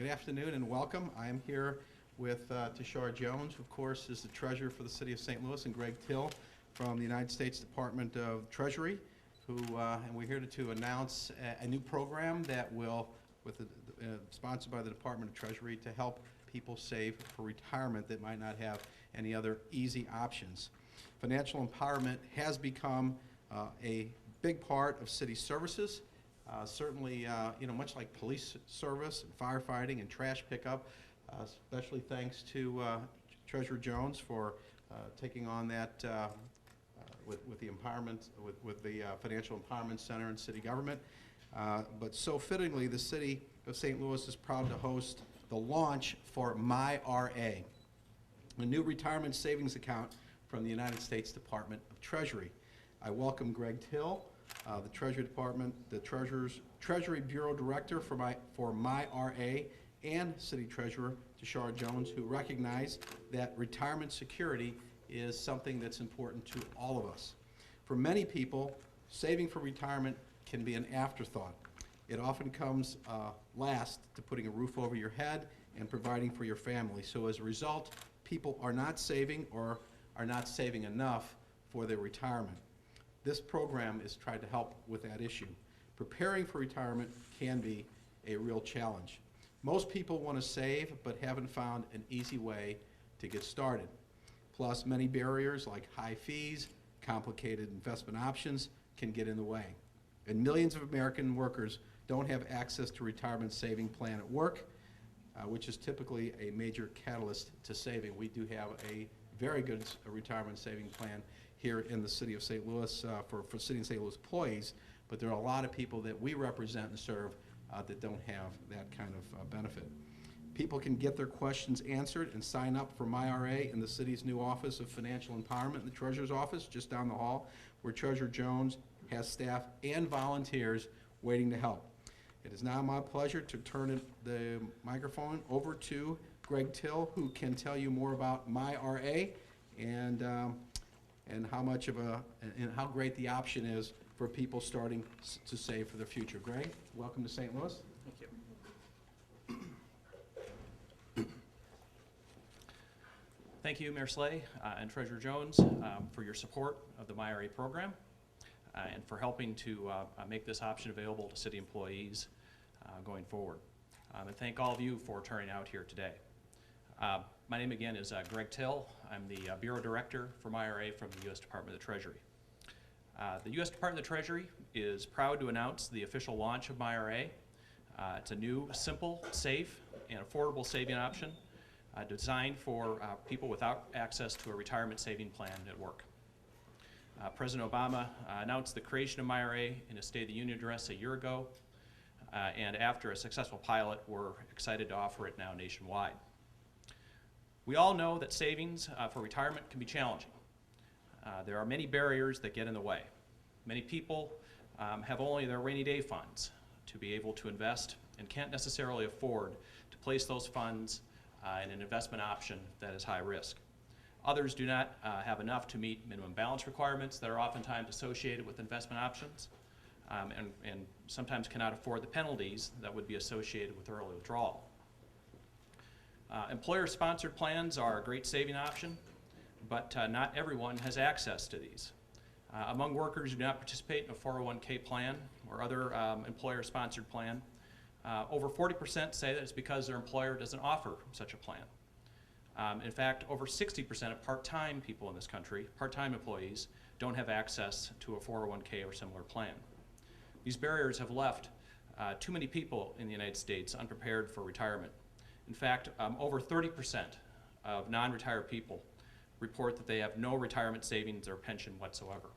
Good afternoon and welcome. I am here with Tashara Jones, of course, is the treasurer for the City of St. Louis, and Greg Till from the United States Department of Treasury, and we're here to announce a new program that will, sponsored by the Department of Treasury, to help people save for retirement that might not have any other easy options. Financial empowerment has become a big part of city services. Certainly, much like police service and firefighting and trash pickup, especially thanks to Treasurer Jones for taking on that with the empowerment, with the Financial Empowerment Center and city government. But so fittingly, the City of St. Louis is proud to host the launch for myRA, a new retirement savings account from the United States Department of Treasury. I welcome Greg Till, the Treasury Department, the Treasury Bureau Director for myRA, and City Treasurer Tashara Jones, who recognize that retirement security is something that's important to all of us. For many people, saving for retirement can be an afterthought. It often comes last to putting a roof over your head and providing for your family. So as a result, people are not saving or are not saving enough for their retirement. This program is trying to help with that issue. Preparing for retirement can be a real challenge. Most people want to save but haven't found an easy way to get started. Plus, many barriers like high fees, complicated investment options can get in the way. And millions of American workers don't have access to retirement saving plan at work, which is typically a major catalyst to saving. We do have a very good retirement saving plan here in the City of St. Louis for City of St. Louis employees, but there are a lot of people that we represent and serve that don't have that kind of benefit. People can get their questions answered and sign up for myRA in the city's new Office of Financial Empowerment in the Treasurer's office just down the hall, where Treasurer Jones has staff and volunteers waiting to help. It is now my pleasure to turn the microphone over to Greg Till, who can tell you more about myRA and how great the option is for people starting to save for the future. Greg, welcome to St. Louis. Thank you. Thank you, Mayor Slay and Treasurer Jones, for your support of the myRA program and for helping to make this option available to city employees going forward. And thank all of you for turning out here today. My name again is Greg Till. I'm the Bureau Director for myRA from the U.S. Department of the Treasury. The U.S. Department of the Treasury is proud to announce the official launch of myRA. It's a new, simple, safe, and affordable saving option designed for people without access to a retirement saving plan at work. President Obama announced the creation of myRA in his State of the Union address a year ago, and after a successful pilot, we're excited to offer it now nationwide. We all know that savings for retirement can be challenging. There are many barriers that get in the way. Many people have only their rainy day funds to be able to invest and can't necessarily afford to place those funds in an investment option that is high risk. Others do not have enough to meet minimum balance requirements that are oftentimes associated with investment options and sometimes cannot afford the penalties that would be associated with early withdrawal. Employer-sponsored plans are a great saving option, but not everyone has access to these. Among workers who do not participate in a 401k plan or other employer-sponsored plan, over 40% say that it's because their employer doesn't offer such a plan. In fact, over 60% of part-time people in this country, part-time employees, don't have access to a 401k or similar plan. These barriers have left too many people in the United States unprepared for retirement. In fact, over 30% of non-retired people report that they have no retirement savings or pension whatsoever.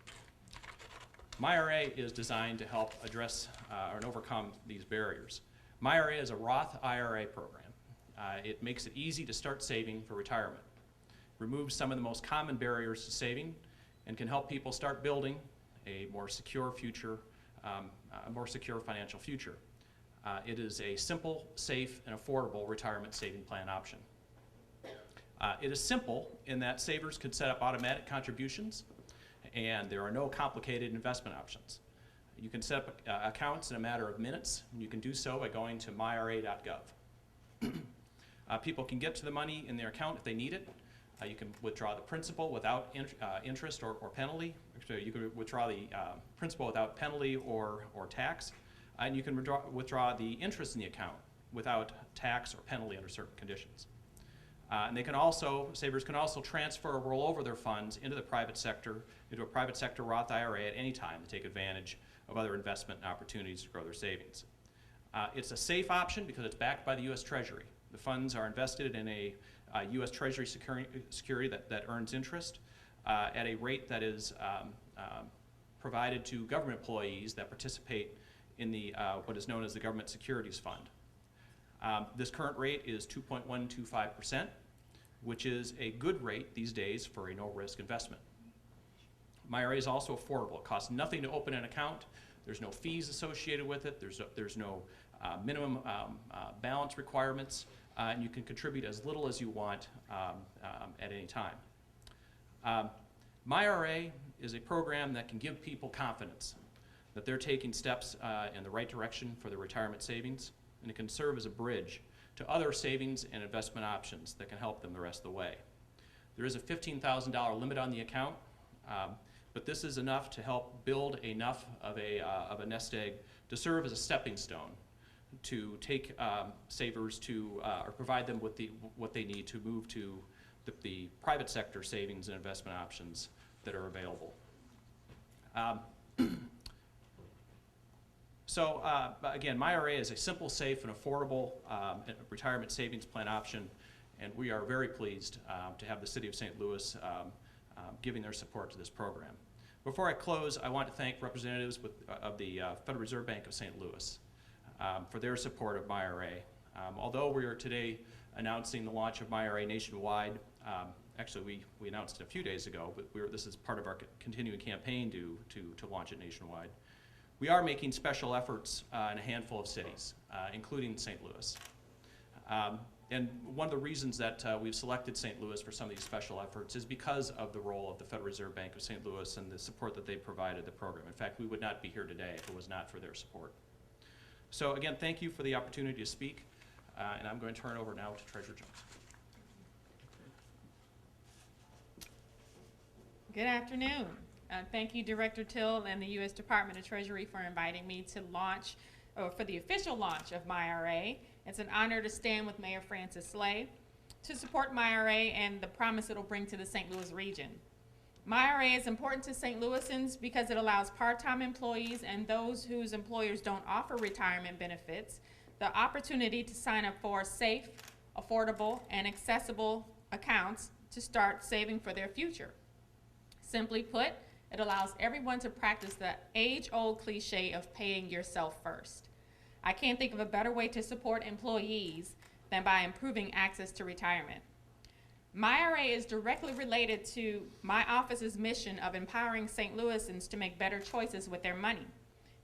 myRA is designed to help address and overcome these barriers. myRA is a Roth IRA program. It makes it easy to start saving for retirement, removes some of the most common barriers to saving, and can help people start building a more secure future, a more secure financial future. It is a simple, safe, and affordable retirement saving plan option. It is simple in that savers can set up automatic contributions, and there are no complicated investment options. You can set up accounts in a matter of minutes, and you can do so by going to myra.gov. People can get to the money in their account if they need it. You can withdraw the principal without interest or penalty. So you can withdraw the principal without penalty or tax. And you can withdraw the interest in the account without tax or penalty under certain conditions. And savers can also transfer or roll over their funds into the private sector, into a private sector Roth IRA at any time to take advantage of other investment opportunities to grow their savings. It's a safe option because it's backed by the U.S. Treasury. The funds are invested in a U.S. Treasury security that earns interest at a rate that is provided to government employees that participate in the what is known as the Government Securities Fund. This current rate is 2.125%, which is a good rate these days for a no-risk investment. myRA is also affordable. It costs nothing to open an account. There's no fees associated with it. There's no minimum balance requirements, and you can contribute as little as you want at any time. myRA is a program that can give people confidence that they're taking steps in the right direction for their retirement savings, and it can serve as a bridge to other savings and investment options that can help them the rest of the way. There is a $15,000 limit on the account, but this is enough to help build enough of a nest egg to serve as a stepping stone to take savers to, or provide them with what they need to move to the private sector savings and investment options that are available. Again, myRA is a simple, safe, and affordable retirement savings plan option, and we are very pleased to have the City of St. Louis giving their support to this program. Before I close, I want to thank representatives of the Federal Reserve Bank of St. Louis for their support of myRA. Although we are today announcing the launch of myRA nationwide, actually we announced it a few days ago, but this is part of our continuing campaign to launch it nationwide. We are making special efforts in a handful of cities, including St. Louis. And one of the reasons that we've selected St. Louis for some of these special efforts is because of the role of the Federal Reserve Bank of St. Louis and the support that they provided the program. In fact, we would not be here today if it was not for their support. So again, thank you for the opportunity to speak, and I'm going to turn it over now to Treasurer Jones. Good afternoon. Thank you, Director Till and the U.S. Department of Treasury for inviting me to launch, or for the official launch of myRA. It's an honor to stand with Mayor Francis Slay to support myRA and the promise it'll bring to the St. Louis region. myRA is important to St. Louisans because it allows part-time employees and those whose employers don't offer retirement benefits the opportunity to sign up for safe, affordable, and accessible accounts to start saving for their future. Simply put, it allows everyone to practice the age-old cliche of paying yourself first. I can't think of a better way to support employees than by improving access to retirement. myRA is directly related to my office's mission of empowering St. Louisans to make better choices with their money.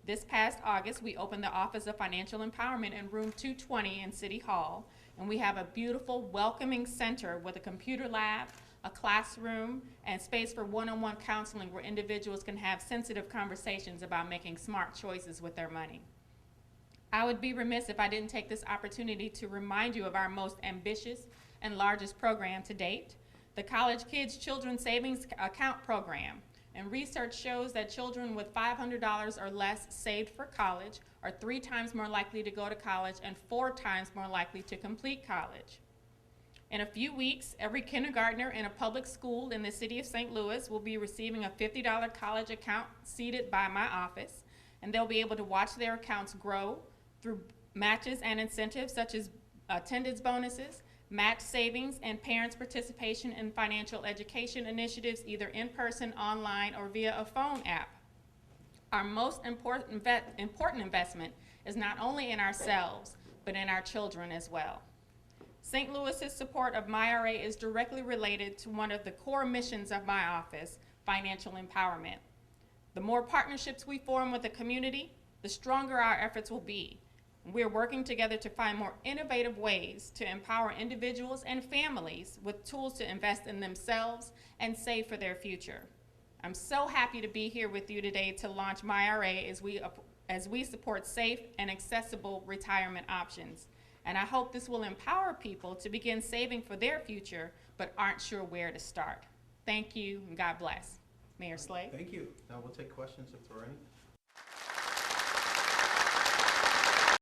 This past August, we opened the Office of Financial Empowerment in room 220 in City Hall, and we have a beautiful, welcoming center with a computer lab, a classroom, and space for one-on-one counseling where individuals can have sensitive conversations about making smart choices with their money. I would be remiss if I didn't take this opportunity to remind you of our most ambitious and largest program to date, the College Kids Children's Savings Account Program. And research shows that children with $500 or less saved for college are 3 times more likely to go to college and 4 times more likely to complete college. In a few weeks, every kindergartner in a public school in the city of St. Louis will be receiving a $50 college account seated by my office, and they'll be able to watch their accounts grow through matches and incentives such as attendance bonuses, match savings, and parents' participation in financial education initiatives either in person, online, or via a phone app. Our most important investment is not only in ourselves, but in our children as well. St. Louis's support of myRA is directly related to one of the core missions of my office, financial empowerment. The more partnerships we form with the community, the stronger our efforts will be. We're working together to find more innovative ways to empower individuals and families with tools to invest in themselves and save for their future. I'm so happy to be here with you today to launch myRA as we support safe and accessible retirement options. And I hope this will empower people to begin saving for their future, but aren't sure where to start. Thank you, and God bless. Mayor Slay. Thank you. Now we'll take questions if there are any.